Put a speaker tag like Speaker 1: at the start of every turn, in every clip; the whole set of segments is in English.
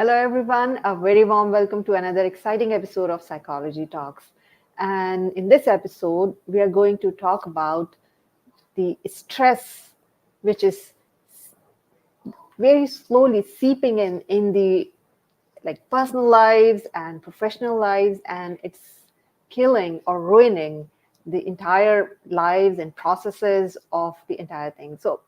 Speaker 1: Hello, everyone. A very warm welcome to another exciting episode of Psychology Talks. And in this episode, we are going to talk about the stress, which is very slowly seeping in the like personal lives and professional lives, and it's killing or ruining the entire lives and processes of the entire thing. So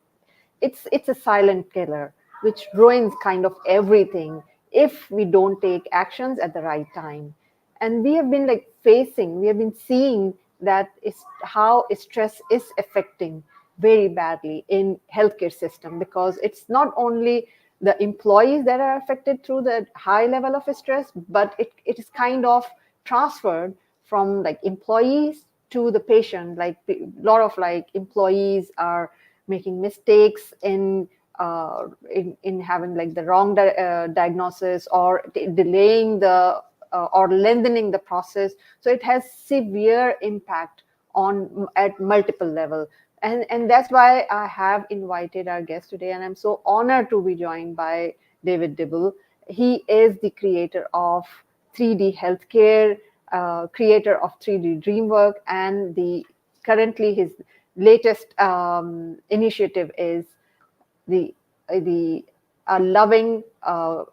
Speaker 1: it's a silent killer which ruins kind of everything if we don't take actions at the right time. And we have been we have been seeing that is how stress is affecting very badly in healthcare system, because it's not only the employees that are affected through the high level of stress, but it is kind of transferred from like employees to the patient. Like a lot of like employees are making mistakes in having like the wrong diagnosis, or delaying the or lengthening the process. So it has severe impact on at multiple level. And that's why I have invited our guest today, and I'm so honored to be joined by David Dibble. He is the creator of 3D healthcare, creator of 3D Dreamwork, and the currently his latest initiative is the loving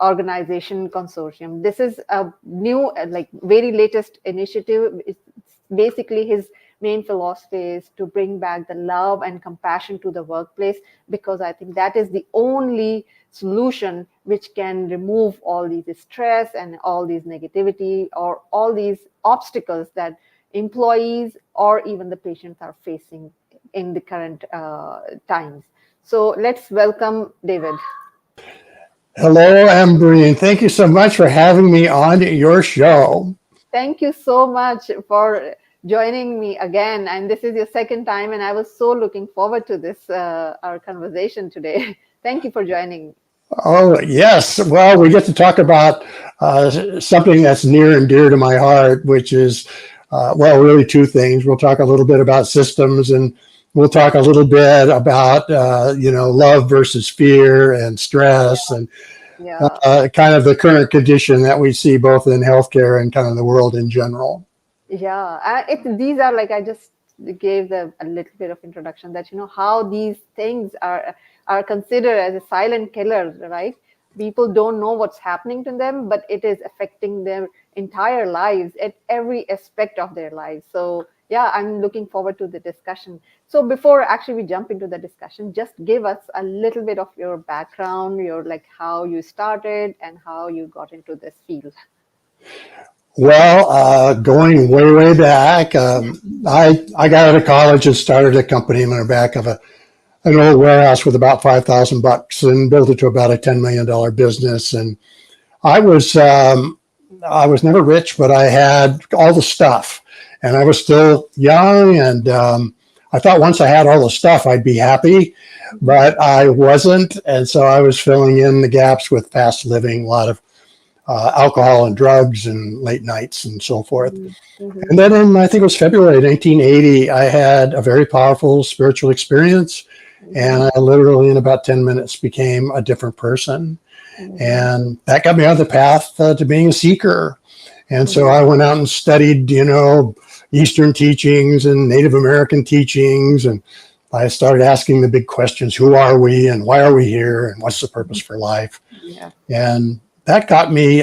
Speaker 1: organization consortium. This is a new like very latest initiative. It's basically his main philosophy is to bring back the love and compassion to the workplace, because I think that is the only solution which can remove all these stress and all these negativity or all these obstacles that employees or even the patients are facing in the current times. So let's welcome David.
Speaker 2: Hello, Embry, and thank you so much for having me on your show.
Speaker 1: Thank you so much for joining me again. And this is your second time, and I was so looking forward to this, our conversation today. Thank you for joining.
Speaker 2: Oh, yes. Well, we get to talk about something that's near and dear to my heart, which is, really two things. We'll talk a little bit about systems, and we'll talk a little bit about, love versus fear and stress, and
Speaker 1: Yeah.
Speaker 2: kind of the current condition that we see both in healthcare and kind of the world in general.
Speaker 1: Yeah, these are like I just gave a little bit of introduction that how these things are considered as a silent killer, right? People don't know what's happening to them, but it is affecting their entire lives at every aspect of their lives. So yeah, I'm looking forward to the discussion. So before actually we jump into the discussion, just give us a little bit of your background, your like how you started and how you got into this field.
Speaker 2: Well, going way, way back, I got out of college and started a company in the back of an old warehouse with about $5,000 and built it to about a $10 million business. And I was I was never rich, but I had all the stuff, and I was still young. And I thought once I had all the stuff, I'd be happy, but I wasn't. And so I was filling in the gaps with fast living, a lot of alcohol and drugs and late nights and so forth.
Speaker 1: Mm-hmm.
Speaker 2: And then in, I think it was February 1980, I had a very powerful spiritual experience. And I literally, in about 10 minutes, became a different person. And that got me on the path to being a seeker. And so I went out and studied, Eastern teachings and Native American teachings. And I started asking the big questions: who are we, and why are we here, and what's the purpose for life?
Speaker 1: Yeah.
Speaker 2: And that got me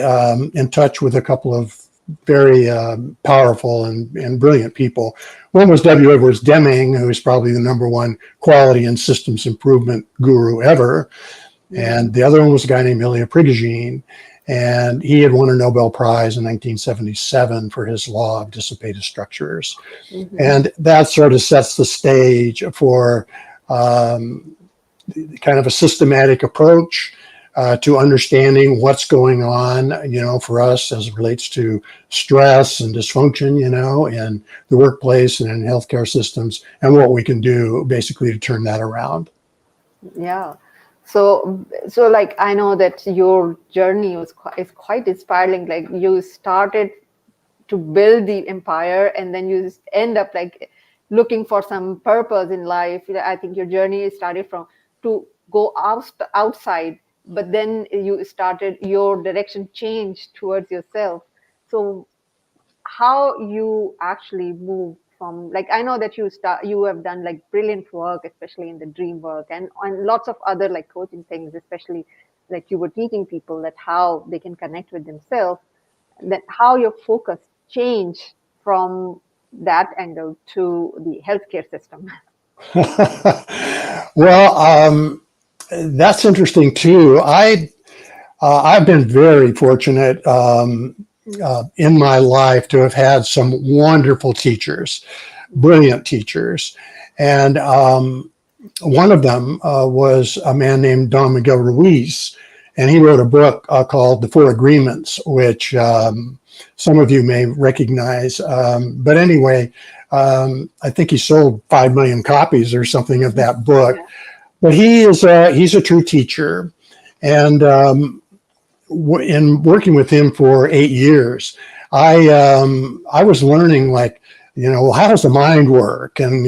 Speaker 2: in touch with a couple of very powerful and brilliant people. One was W. Edwards Deming, who is probably the number one quality and systems improvement guru ever. And the other one was a guy named Ilya Prigogine, and he had won a Nobel Prize in 1977 for his law of dissipated structures. And that sort of sets the stage for kind of a systematic approach to understanding what's going on, for us as it relates to stress and dysfunction, in the workplace and in healthcare systems, and what we can do basically to turn that around.
Speaker 1: Yeah. So like I know that your journey is quite inspiring. Like you started to build the empire, and then you just end up like looking for some purpose in life. I think your journey started from to go outside but then you started, your direction changed towards yourself. So how you actually move from, like, I know that you have done like brilliant work, especially in the dream work, and lots of other like coaching things, especially like you were teaching people that how they can connect with themselves, that how your focus changed from that angle to the healthcare system.
Speaker 2: Well, that's interesting too. I've been very fortunate in my life to have had some wonderful teachers, brilliant teachers, and one of them was a man named Don Miguel Ruiz, and he wrote a book called The Four Agreements, which some of you may recognize. But anyway, I think he sold 5 million copies or something of that book.
Speaker 1: Yeah.
Speaker 2: But he's a true teacher, and in working with him for 8 years, I was learning, like, how does the mind work, and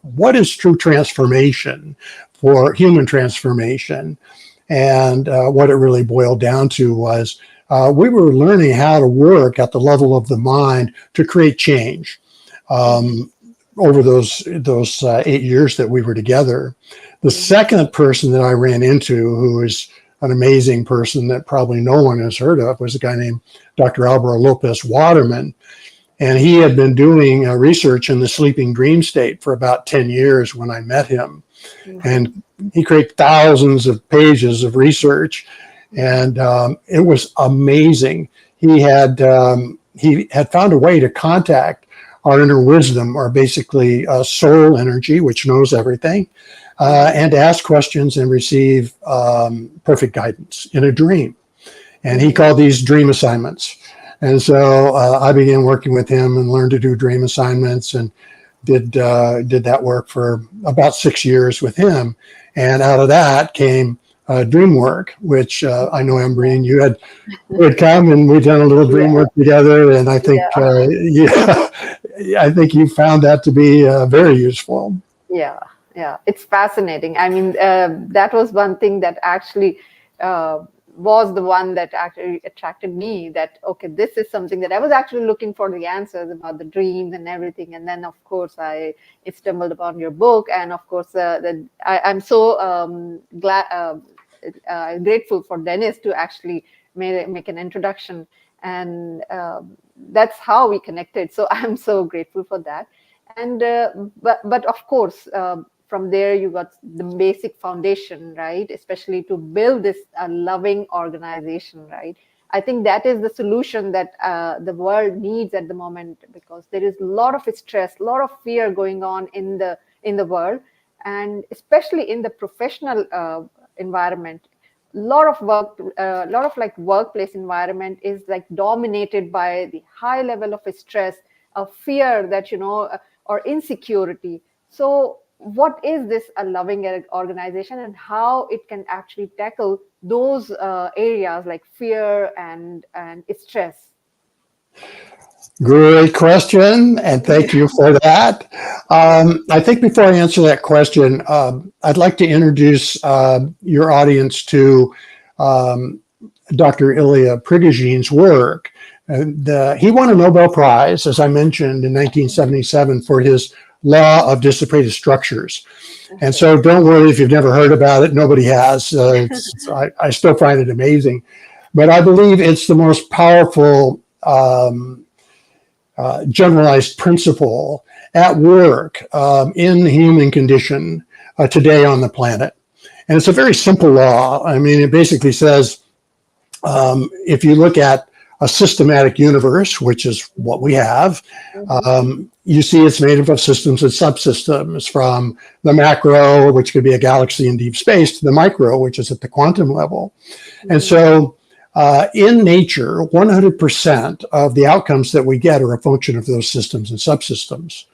Speaker 2: what is true transformation for human transformation, and what it really boiled down to was we were learning how to work at the level of the mind to create change over those 8 years that we were together. The second person that I ran into, who is an amazing person that probably no one has heard of, was a guy named Dr. Alvaro Lopez Waterman. And he had been doing research in the sleeping dream state for about 10 years when I met him. And he created thousands of pages of research. And it was amazing. He had found a way to contact our inner wisdom, or basically soul energy, which knows everything, and to ask questions and receive perfect guidance in a dream. And he called these dream assignments. And so I began working with him and learned to do dream assignments, and did that work for about 6 years with him. And out of that came Dreamwork, which I know, Ambreen, you had come and we'd done a little Dreamwork together. And I think, I think you found that to be very useful.
Speaker 1: Yeah, yeah, it's fascinating. I mean, that was one thing that actually was the one that actually attracted me, that, okay, this is something that I was actually looking for the answers about the dreams and everything. And then, of course, I stumbled upon your book. And of course, I'm so grateful for Dennis to actually make an introduction. And that's how we connected. So I'm so grateful for that. And but of course, from there you got the basic foundation, right? Especially to build this loving organization, right? I think that is the solution that the world needs at the moment, because there is a lot of stress, a lot of fear going on in the world, and especially in the professional environment. A lot of like workplace environment is like dominated by the high level of stress, of fear, that or insecurity. So what is this a loving organization, and how it can actually tackle those areas like fear and stress?
Speaker 2: Great question, and thank you for that. I think before I answer that question, I'd like to introduce your audience to Dr. Ilya Prigoghine's work. He won a Nobel Prize, as I mentioned, in 1977 for his law of dissipated structures. And so don't worry if you've never heard about it. Nobody has. I still find it amazing. But I believe it's the most powerful generalized principle at work in the human condition today on the planet. And it's a very simple law. I mean, it basically says, if you look at a systematic universe, which is what we have, you see it's made up of systems and subsystems, from the macro, which could be a galaxy in deep space, to the micro, which is at the quantum level. And so in nature, 100% of the outcomes that we get are a function of those systems and subsystems.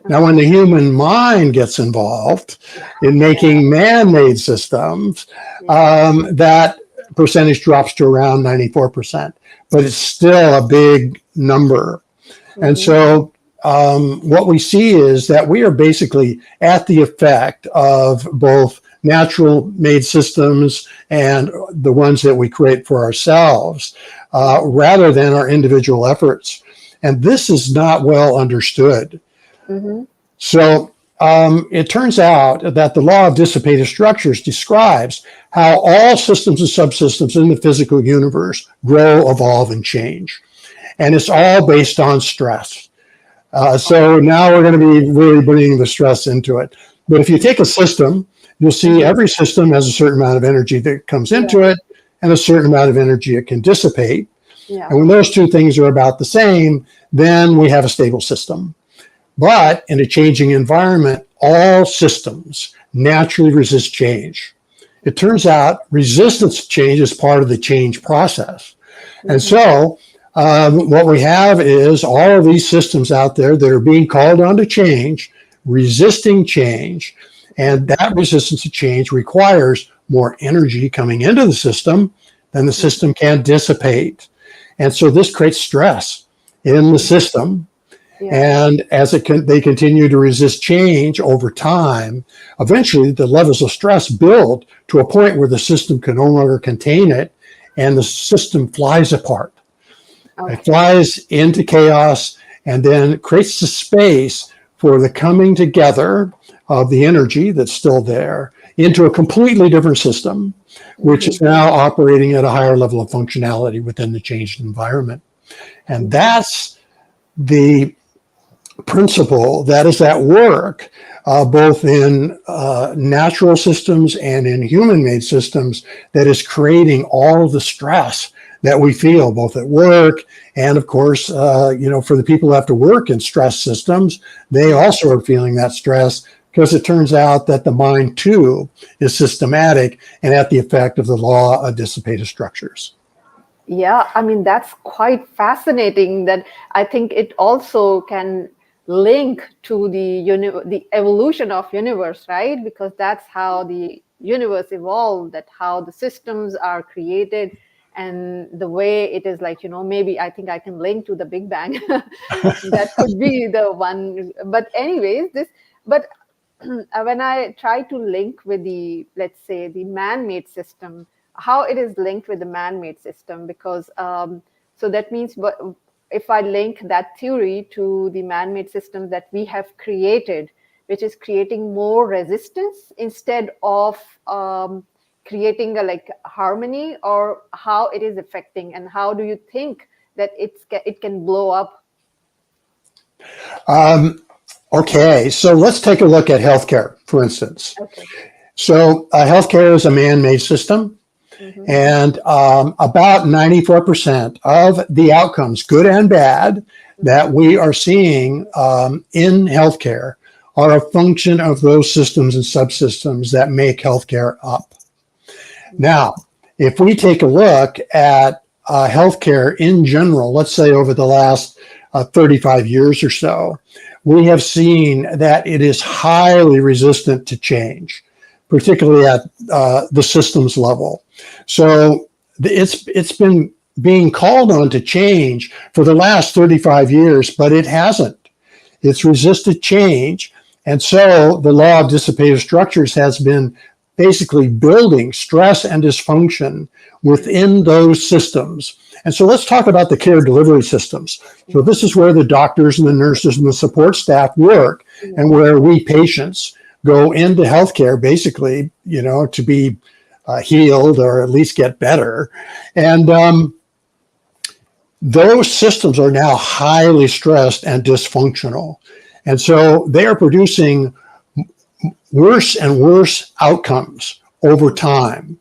Speaker 2: Now, when the human mind gets involved in making man-made systems, that percentage drops to around 94%, but it's still a big number. And so what we see is that we are basically at the effect of both natural made systems and the ones that we create for ourselves, rather than our individual efforts. And this is not well understood.
Speaker 1: Mm-hmm.
Speaker 2: So it turns out that the law of dissipative structures describes how all systems and subsystems in the physical universe grow, evolve, and change. And it's all based on stress. So now we're going to be really bringing the stress into it. But if you take a system, you'll see every system has a certain amount of energy that comes into it and a certain amount of energy it can dissipate.
Speaker 1: Yeah.
Speaker 2: And when those two things are about the same, then we have a stable system. But in a changing environment, all systems naturally resist change. It turns out resistance to change is part of the change process. And so what we have is all of these systems out there that are being called on to change, resisting change. And that resistance to change requires more energy coming into the system than the system can dissipate. And so this creates stress in the system. And as they continue to resist change over time, eventually the levels of stress build to a point where the system can no longer contain it, and the system flies apart.
Speaker 1: Okay.
Speaker 2: It flies into chaos and then creates the space for the coming together of the energy that's still there into a completely different system, which is now operating at a higher level of functionality within the changed environment. And that's the principle that is at work both in natural systems and in human-made systems that is creating all of the stress that we feel both at work and, of course, for the people who have to work in stress systems, they also are feeling that stress because it turns out that the mind, too, is systematic and at the effect of the law of dissipative structures.
Speaker 1: Yeah, I mean, that's quite fascinating. That I think it also can link to the evolution of universe, right? Because that's how the universe evolved, that how the systems are created and the way it is like, maybe I think I can link to the Big Bang. That could be the one. But anyways, when I try to link with let's say the man-made system, how it is linked with the man-made system, because so that means if I link that theory to the man-made system that we have created, which is creating more resistance instead of creating a harmony, or how it is affecting, and how do you think that it can blow up?
Speaker 2: Okay, so let's take a look at healthcare, for instance.
Speaker 1: Okay.
Speaker 2: So healthcare is a man-made system. And about 94% of the outcomes, good and bad, that we are seeing in healthcare are a function of those systems and subsystems that make healthcare up. Now, if we take a look at healthcare in general, let's say over the last 35 years or so, we have seen that it is highly resistant to change, particularly at the systems level. So it's been being called on to change for the last 35 years, but it hasn't. It's resisted change. And so the law of dissipative structures has been basically building stress and dysfunction within those systems. And so let's talk about the care delivery systems. So this is where the doctors and the nurses and the support staff work, and where we patients go into healthcare basically, to be healed or at least get better. And those systems are now highly stressed and dysfunctional. And so they are producing worse and worse outcomes over time.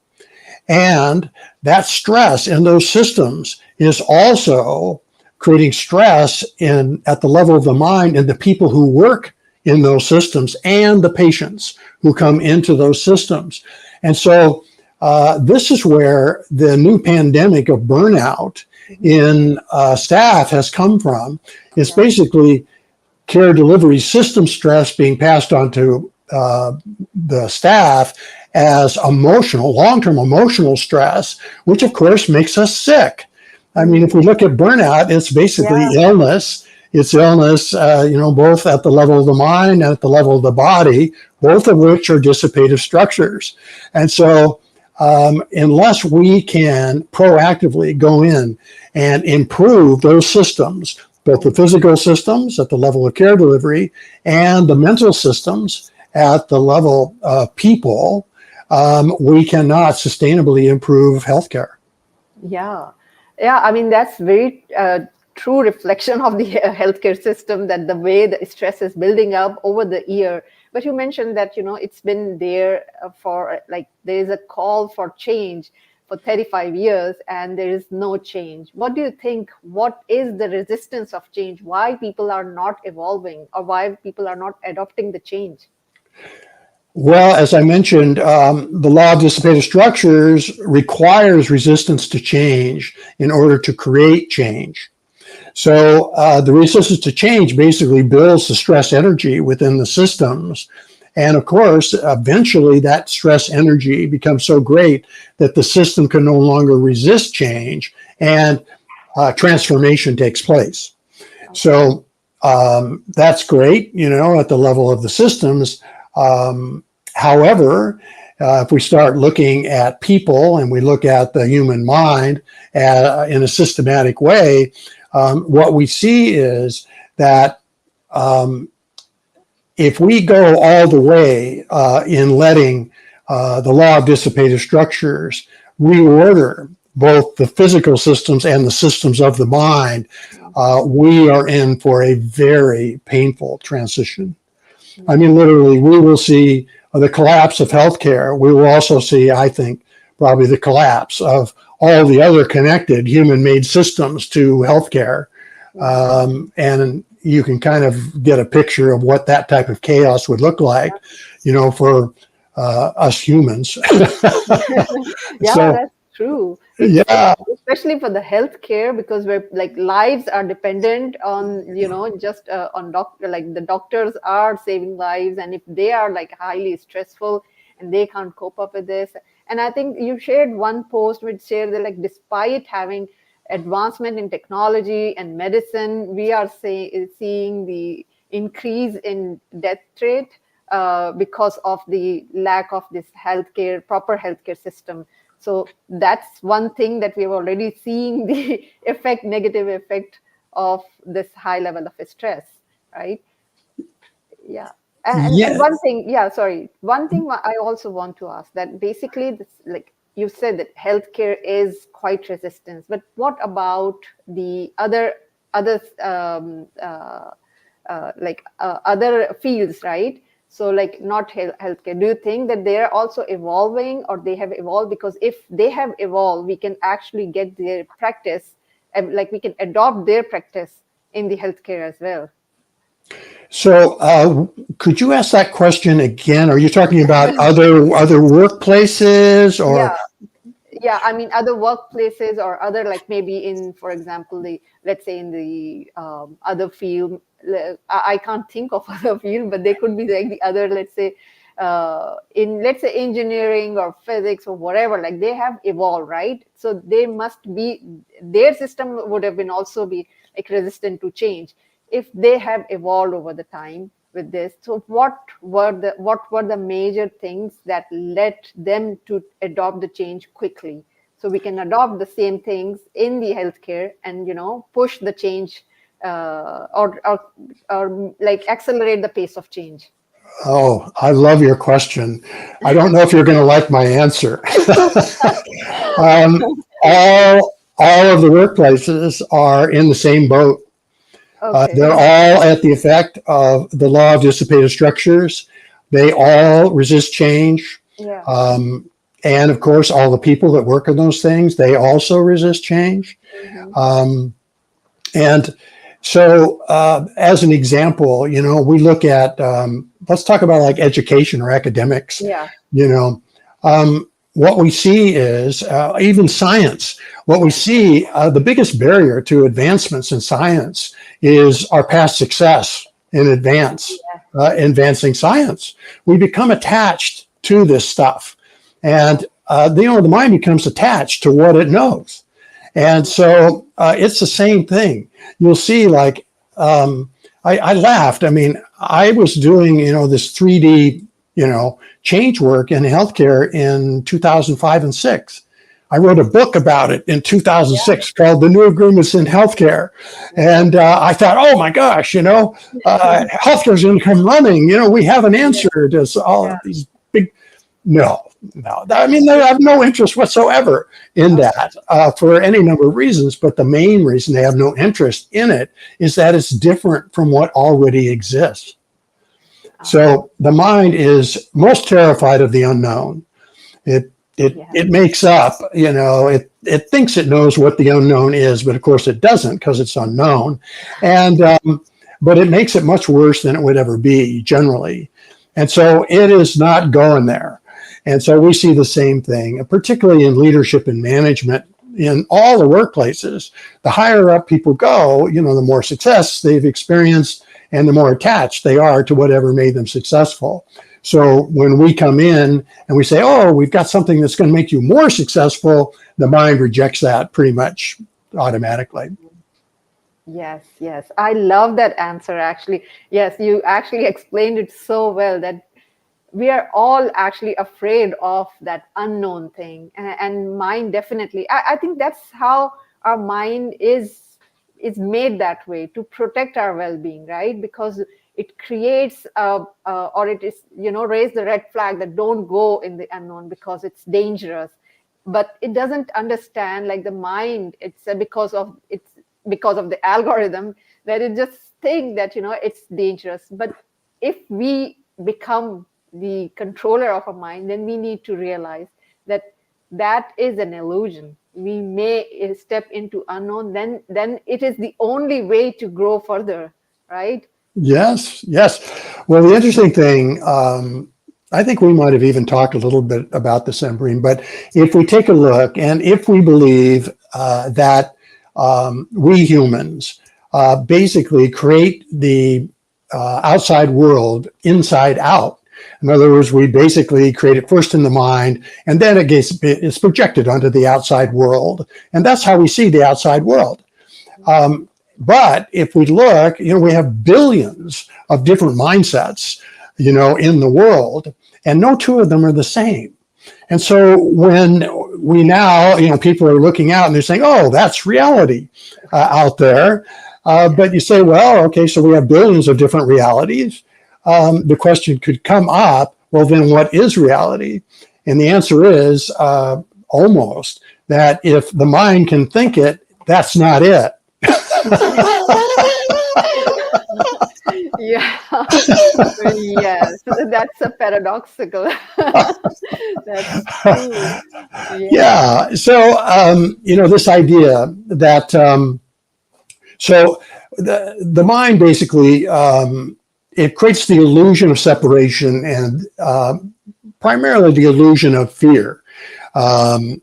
Speaker 2: And that stress in those systems is also creating stress at the level of the mind and the people who work in those systems and the patients who come into those systems. And so this is where the new pandemic of burnout in staff has come from. It's basically care delivery system stress being passed on to the staff as long-term emotional stress, which of course makes us sick. I mean, if we look at burnout, it's basically illness. it's illness, both at the level of the mind and at the level of the body, both of which are dissipative structures. And so unless we can proactively go in and improve those systems, both the physical systems at the level of care delivery and the mental systems at the level of people, we cannot sustainably improve healthcare.
Speaker 1: Yeah. Yeah. I mean, that's very true reflection of the healthcare system, that the way the stress is building up over the year. But you mentioned that, it's been there for like, there is a call for change for 35 years and there is no change. What do you think? What is the resistance of change? Why people are not evolving, or why people are not adopting the change?
Speaker 2: Well, as I mentioned, the law of dissipative structures requires resistance to change in order to create change. So the resistance to change basically builds the stress energy within the systems. And of course, eventually that stress energy becomes so great that the system can no longer resist change, and transformation takes place. So that's great, at the level of the systems. However, if we start looking at people and we look at the human mind in a systematic way, what we see is that if we go all the way in letting the law of dissipative structures reorder both the physical systems and the systems of the mind, we are in for a very painful transition. I mean, literally, we will see the collapse of healthcare. We will also see, I think, probably the collapse of all the other connected human-made systems to healthcare. And you can kind of get a picture of what that type of chaos would look like, for us humans.
Speaker 1: Yeah,
Speaker 2: So,
Speaker 1: that's true.
Speaker 2: yeah.
Speaker 1: Especially for the healthcare, because we're like, lives are dependent on, just on like the doctors are saving lives, and if they are like highly stressful and they can't cope up with this. And I think you shared one post which shared that, like, despite having advancement in technology and medicine, we are seeing the increase in death rate because of the lack of this proper healthcare system. So that's one thing that we've already seen the negative effect of this high level of stress, right? Yeah. And
Speaker 2: Yeah.
Speaker 1: one thing, one thing I also want to ask, that basically this, like you said, that healthcare is quite resistant, but what about the other other fields, right? So like not healthcare. Do you think that they are also evolving, or they have evolved? Because if they have evolved, we can actually get their practice, like we can adopt their practice in the healthcare as well.
Speaker 2: So could you ask that question again? Are you talking about other workplaces, or?
Speaker 1: Yeah, I mean, other workplaces, or other, like maybe in, for example, let's say in the other field. I can't think of other field, but they could be like the other, let's say, let's say engineering or physics or whatever. Like they have evolved, right? So they must be, their system would have been also be like resistant to change if they have evolved over the time with this. So what were the major things that led them to adopt the change quickly? So we can adopt the same things in the healthcare and push the change, or like accelerate the pace of change.
Speaker 2: Oh, I love your question. I don't know if you're going to like my answer. All of the workplaces are in the same boat.
Speaker 1: Okay.
Speaker 2: They're all at the effect of the law of dissipative structures. They all resist change.
Speaker 1: Yeah.
Speaker 2: And of course, all the people that work on those things, they also resist change. And so as an example, we look at, let's talk about like education or academics.
Speaker 1: Yeah.
Speaker 2: What we see is even science. What we see, the biggest barrier to advancements in science is our past success in advancing science. We become attached to this stuff, and the mind becomes attached to what it knows. And so it's the same thing. You'll see, like I laughed. I mean, I was doing, this 3D, change work in healthcare in 2005 and 6. I wrote a book about it in 2006 called The New Agreements in Healthcare. And I thought, oh my gosh, healthcare's going to come running. We have an answer to all of these big, no. I mean, I have no interest whatsoever in that for any number of reasons. But the main reason they have no interest in it is that it's different from what already exists. So the mind is most terrified of the unknown. It makes up, it thinks it knows what the unknown is, but of course it doesn't because it's unknown. And but it makes it much worse than it would ever be generally. And so it is not going there. And so we see the same thing, particularly in leadership and management in all the workplaces. The higher up people go, the more success they've experienced and the more attached they are to whatever made them successful. So when we come in and we say, oh, we've got something that's going to make you more successful, the mind rejects that pretty much automatically.
Speaker 1: Yes. I love that answer, actually. Yes, you actually explained it so well that we are all actually afraid of that unknown thing. And mind definitely, I think that's how our mind is made that way, to protect our well-being, right? Because it creates or it is, raise the red flag that don't go in the unknown because it's dangerous. But it doesn't understand, like the mind, it's because of the algorithm, that it just think that, it's dangerous. But if we become the controller of our mind, then we need to realize that is an illusion. We may step into unknown, then it is the only way to grow further, right?
Speaker 2: Yes. Well, the interesting thing, I think we might have even talked a little bit about this, Embreen, but if we take a look and if we believe that we humans basically create the outside world inside out. In other words, we basically create it first in the mind, and then it's projected onto the outside world. And that's how we see the outside world. But if we look, we have billions of different mindsets, in the world, and no two of them are the same. And so when we now, people are looking out and they're saying, oh, that's reality out there. But you say, well, okay, so we have billions of different realities. The question could come up, well, then what is reality? And the answer is almost that if the mind can think it, that's not it.
Speaker 1: Yes, that's a paradoxical. That's true.
Speaker 2: Yeah. So this idea that so the mind basically it creates the illusion of separation and primarily the illusion of fear. That.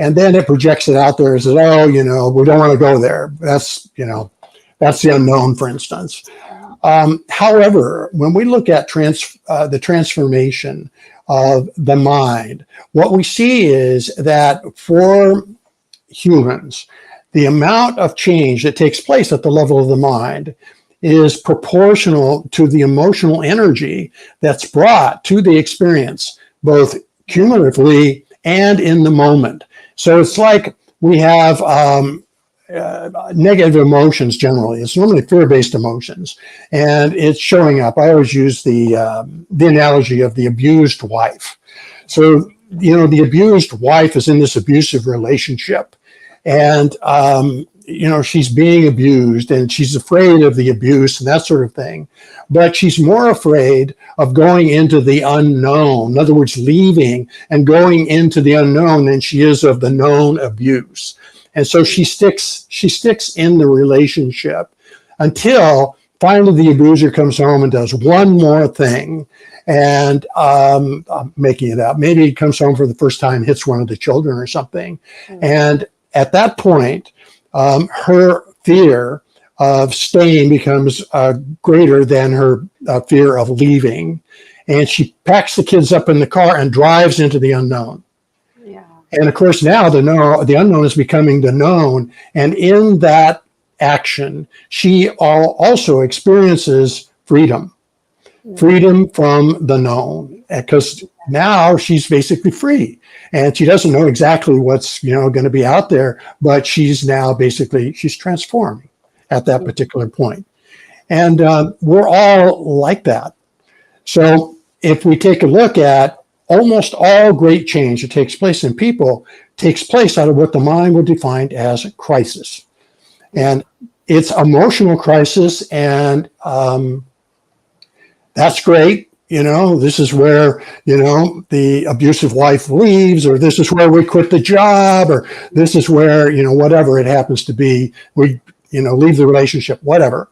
Speaker 2: And then it projects it out there and says, oh, we don't want to go there. That's the unknown, for instance. However, when we look at the transformation of the mind, what we see is that for humans, the amount of change that takes place at the level of the mind is proportional to the emotional energy that's brought to the experience, both cumulatively and in the moment. So it's like we have negative emotions generally. It's normally fear-based emotions, and it's showing up. I always use the analogy of the abused wife. So, the abused wife is in this abusive relationship, and, she's being abused, and she's afraid of the abuse and that sort of thing. But she's more afraid of going into the unknown, in other words, leaving and going into the unknown, than she is of the known abuse. And so she sticks in the relationship until finally the abuser comes home and does one more thing. And I'm making it up. Maybe he comes home for the first time, hits one of the children or something. Mm-hmm. And at that point, her fear of staying becomes greater than her fear of leaving. And she packs the kids up in the car and drives into the unknown. Yeah. And of course, now the unknown is becoming the known. And in that action, she also experiences freedom from the known, because now she's basically free, and she doesn't know exactly what's going to be out there, but she's transforming at that particular point. And we're all like that. So if we take a look at almost all great change that takes place in people, takes place out of what the mind will define as a crisis. And it's emotional crisis, and that's great. This is where, the abusive wife leaves, or this is where we quit the job, or this is where, whatever it happens to be, we, leave the relationship, whatever.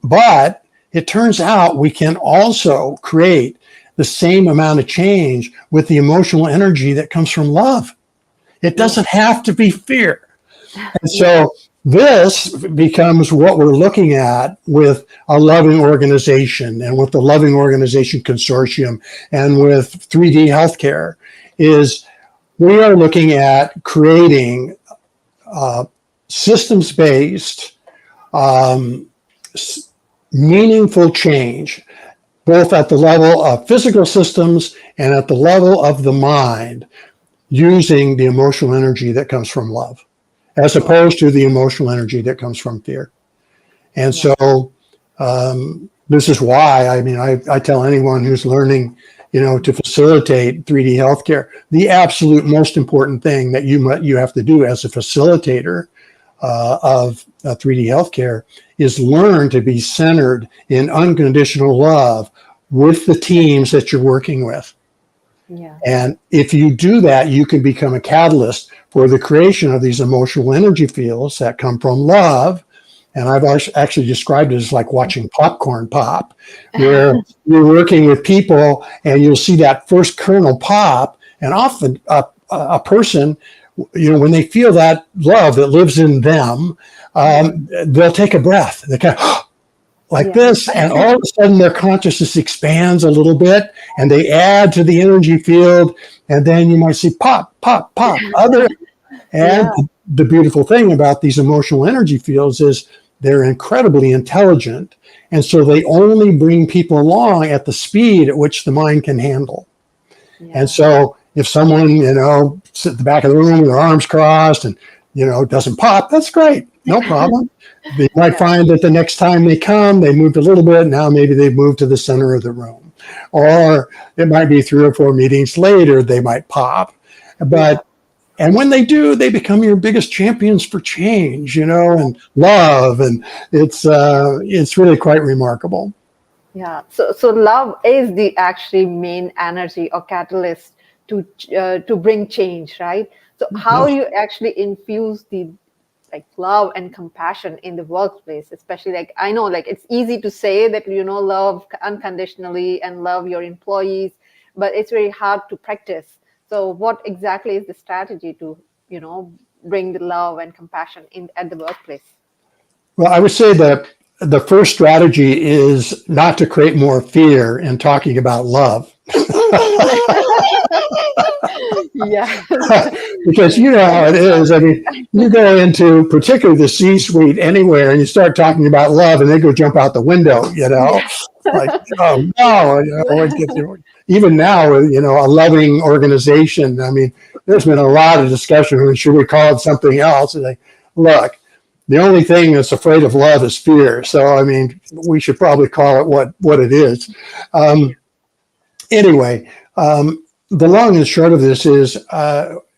Speaker 2: But it turns out we can also create the same amount of change with the emotional energy that comes from love. It doesn't have to be fear. And so this becomes what we're looking at with a loving organization, and with the Loving Organization Consortium, and with 3D Healthcare, is we are looking at creating systems-based, meaningful change, both at the level of physical systems and at the level of the mind, using the emotional energy that comes from love, as opposed to the emotional energy that comes from fear. And so this is why, I tell anyone who's learning, to facilitate 3D healthcare, the absolute most important thing that you have to do as a facilitator of 3D healthcare is learn to be centered in unconditional love with the teams that you're working with.
Speaker 1: Yeah.
Speaker 2: And if you do that, you can become a catalyst for the creation of these emotional energy fields that come from love. And I've actually described it as like watching popcorn pop, where you're working with people and you'll see that first kernel pop. And often a person, when they feel that love that lives in them, they'll take a breath. They kind of like this, and all of a sudden their consciousness expands a little bit, and they add to the energy field, and then you might see pop, pop, pop. The beautiful thing about these emotional energy fields is they're incredibly intelligent, and so they only bring people along at the speed at which the mind can handle. And so if someone, sit at the back of the room with their arms crossed and, doesn't pop, that's great. No problem. You might find that the next time they come, they moved a little bit. Now maybe they've moved to the center of the room. Or it might be 3 or 4 meetings later, they might pop. And when they do, they become your biggest champions for change, and love. And it's really quite remarkable.
Speaker 1: Yeah. So love is the actually main energy or catalyst to bring change, right? So how you actually infuse the love and compassion in the workplace, especially I know it's easy to say that love unconditionally and love your employees, but it's very hard to practice. So what exactly is the strategy to bring the love and compassion in at the workplace?
Speaker 2: Well, I would say that the first strategy is not to create more fear in talking about love.
Speaker 1: Yeah.
Speaker 2: Because you know how it is. You go into particularly the C-suite anywhere and you start talking about love and they go jump out the window, like, oh no, even now, a loving organization. There's been a lot of discussion. Should we call it something else? And look, the only thing that's afraid of love is fear. So, we should probably call it what it is. Anyway, the long and short of this is,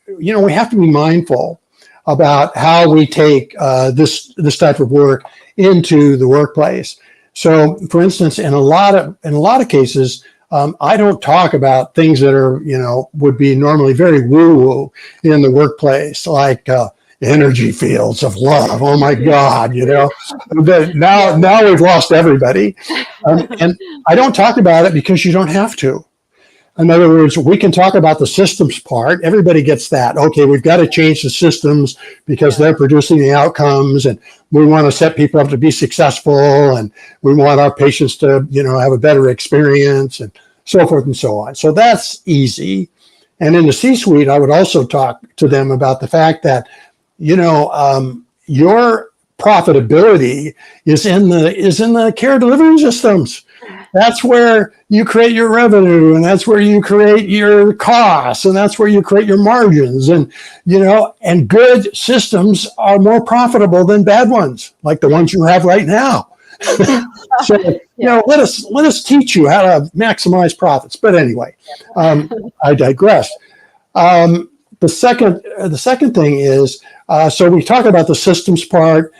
Speaker 2: we have to be mindful about how we take this type of work into the workplace. So, for instance, in a lot of cases, I don't talk about things that are, would be normally very woo-woo in the workplace, like energy fields of love. Oh my God, now we've lost everybody. And I don't talk about it because you don't have to. In other words, we can talk about the systems part. Everybody gets that. Okay, we've got to change the systems because they're producing the outcomes, and we want to set people up to be successful, and we want our patients to, have a better experience, and so forth and so on. So that's easy. And in the C-suite, I would also talk to them about the fact that, your profitability is in the care delivery systems. That's where you create your revenue, and that's where you create your costs, and that's where you create your margins. And and good systems are more profitable than bad ones, like the ones you have right now. So let us teach you how to maximize profits. But anyway, I digress. The second thing is, so we talk about the systems part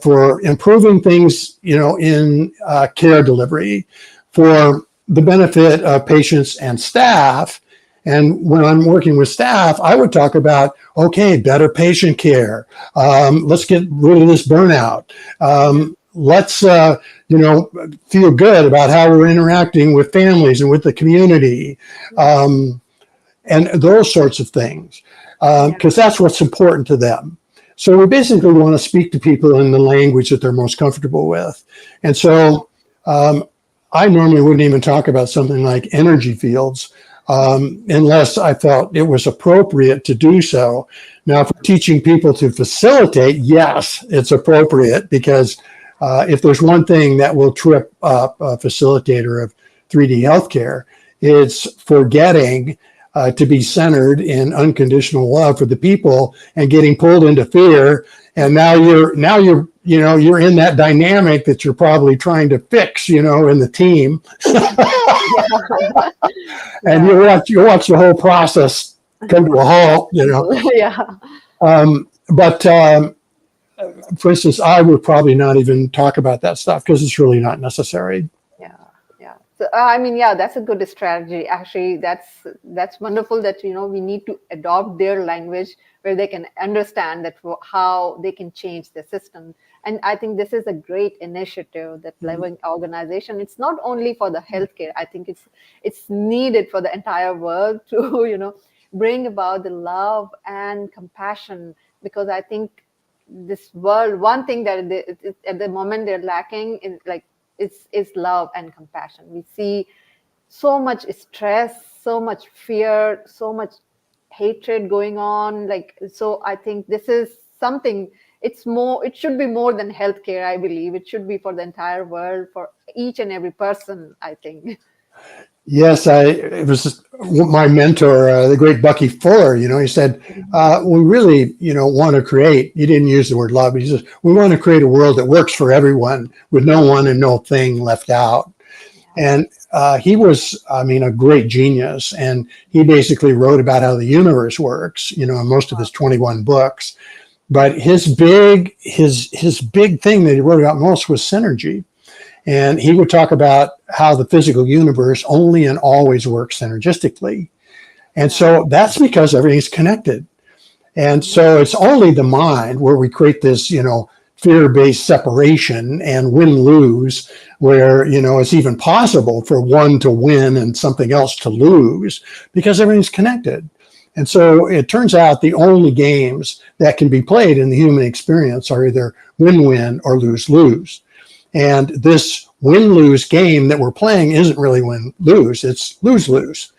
Speaker 2: for improving things, in care delivery for the benefit of patients and staff. And when I'm working with staff, I would talk about, okay, better patient care. Let's get rid of this burnout. Let's, feel good about how we're interacting with families and with the community. And those sorts of things, because that's what's important to them. So we basically want to speak to people in the language that they're most comfortable with. And so I normally wouldn't even talk about something like energy fields unless I felt it was appropriate to do so. Now, for teaching people to facilitate, yes, it's appropriate, because if there's one thing that will trip up a facilitator of 3D healthcare, it's forgetting to be centered in unconditional love for the people and getting pulled into fear. And now you're in that dynamic that you're probably trying to fix, in the team. And you watch the whole process come to a halt, But for instance, I would probably not even talk about that stuff because it's really not necessary.
Speaker 1: So, that's a good strategy. Actually, that's wonderful that, we need to adopt their language where they can understand that how they can change the system. And I think this is a great initiative that Living Organization. It's not only for the healthcare. I think it's needed for the entire world to, bring about the love and compassion, because I think this world, one thing that at the moment they're lacking is is love and compassion. We see so much stress, so much fear, so much hatred going on. So I think this is something, it should be more than healthcare, I believe. It should be for the entire world, for each and every person, I think.
Speaker 2: Yes, it was my mentor, the great Bucky Fuller. He said, we really, want to create, he didn't use the word love, but he says, we want to create a world that works for everyone with no one and no thing left out. And he was, a great genius. And he basically wrote about how the universe works, in most of his 21 books. But his big thing that he wrote about most was synergy. And he would talk about how the physical universe only and always works synergistically. And so that's because everything's connected. And so it's only the mind where we create this, fear-based separation and win-lose, where, it's even possible for one to win and something else to lose, because everything's connected. And so it turns out the only games that can be played in the human experience are either win-win or lose-lose. And this win-lose game that we're playing isn't really win-lose, it's lose-lose.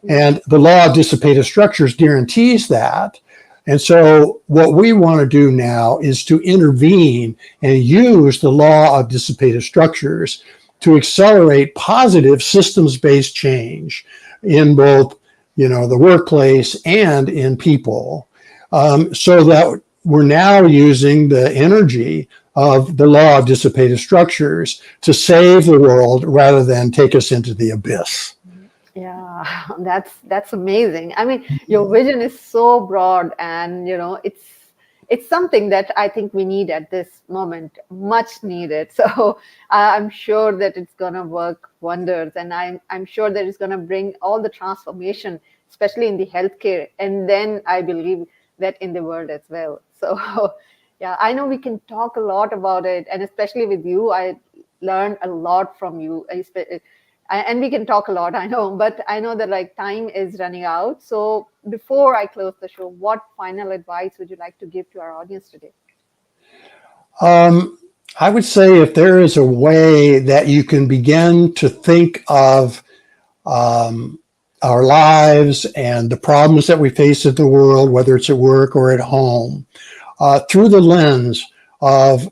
Speaker 2: And the law of dissipative structures guarantees that. And so what we want to do now is to intervene and use the law of dissipative structures to accelerate positive systems-based change in both, the workplace and in people, so that we're now using the energy of the law of dissipative structures to save the world rather than take us into the abyss.
Speaker 1: Yeah, that's amazing. Your vision is so broad, and it's something that I think we need at this moment, much needed. So I'm sure that it's gonna work wonders, and I'm sure that it's gonna bring all the transformation, especially in the healthcare, and then I believe that in the world as well. So yeah, I know we can talk a lot about it, and especially with you, I learned a lot from you. And we can talk a lot, I know, but I know that time is running out. So before I close the show, what final advice would you like to give to our audience today?
Speaker 2: I would say if there is a way that you can begin to think of our lives and the problems that we face in the world, whether it's at work or at home, through the lens of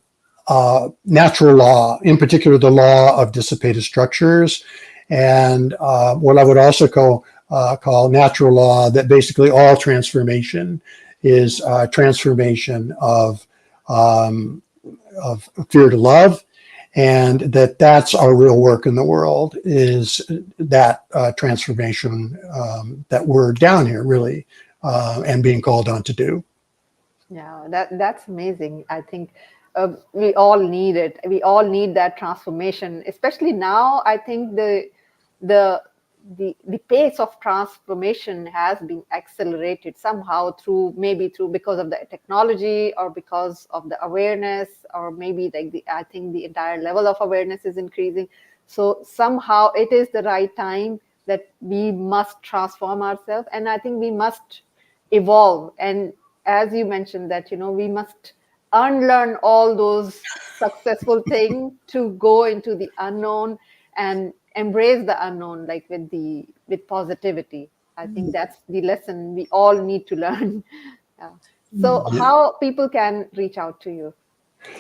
Speaker 2: natural law, in particular the law of dissipated structures, and what I would also call natural law, that basically all transformation is transformation of fear to love, and that's our real work in the world, is that transformation that we're down here really and being called on to do.
Speaker 1: Yeah, that's amazing. I think we all need it. We all need that transformation, especially now. I think the the pace of transformation has been accelerated somehow through, maybe through, because of the technology, or because of the awareness, or maybe like the, I think the entire level of awareness is increasing. So somehow it is the right time that we must transform ourselves, and I think we must evolve. And as you mentioned, that we must unlearn all those successful things to go into the unknown and embrace the unknown, like with positivity. I think that's the lesson we all need to learn. Yeah. So
Speaker 2: Yeah.
Speaker 1: how people can reach out to you?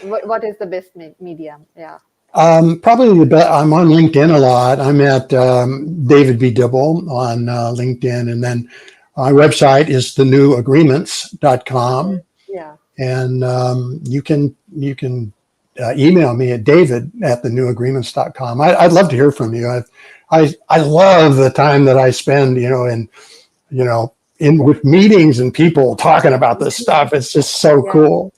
Speaker 1: What is the best medium? Yeah.
Speaker 2: Probably I'm on LinkedIn a lot. I'm at David B. Dibble on LinkedIn. And then my website is thenewagreements.com.
Speaker 1: Yeah.
Speaker 2: And you can email me at david at thenewagreements.com. I'd love to hear from you. I love the time that I spend, in with meetings and people talking about this stuff. It's just so
Speaker 1: Yeah.
Speaker 2: cool.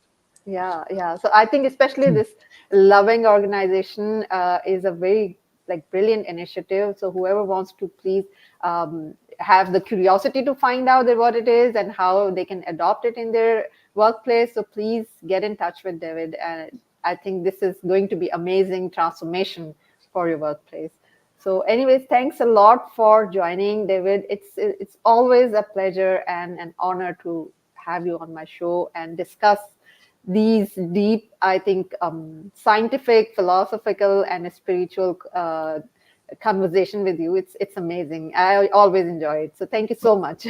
Speaker 1: Yeah, yeah. So I think especially this loving organization is a very like brilliant initiative. So whoever wants to, please have the curiosity to find out that what it is and how they can adopt it in their workplace. So please get in touch with David, and I think this is going to be amazing transformation for your workplace. So, anyways, thanks a lot for joining, David. It's always a pleasure and an honor to have you on my show and discuss these deep, I think, scientific, philosophical, and spiritual conversation with you. It's amazing. I always enjoy it. So thank you so much.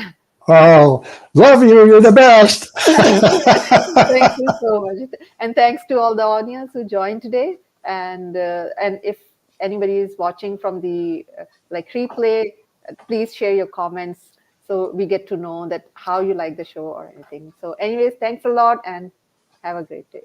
Speaker 2: Oh, love you. You're the best.
Speaker 1: Thank you so much, and thanks to all the audience who joined today. And if anybody is watching from the like replay, please share your comments so we get to know that how you like the show or anything. So, anyways, thanks a lot and have a great day.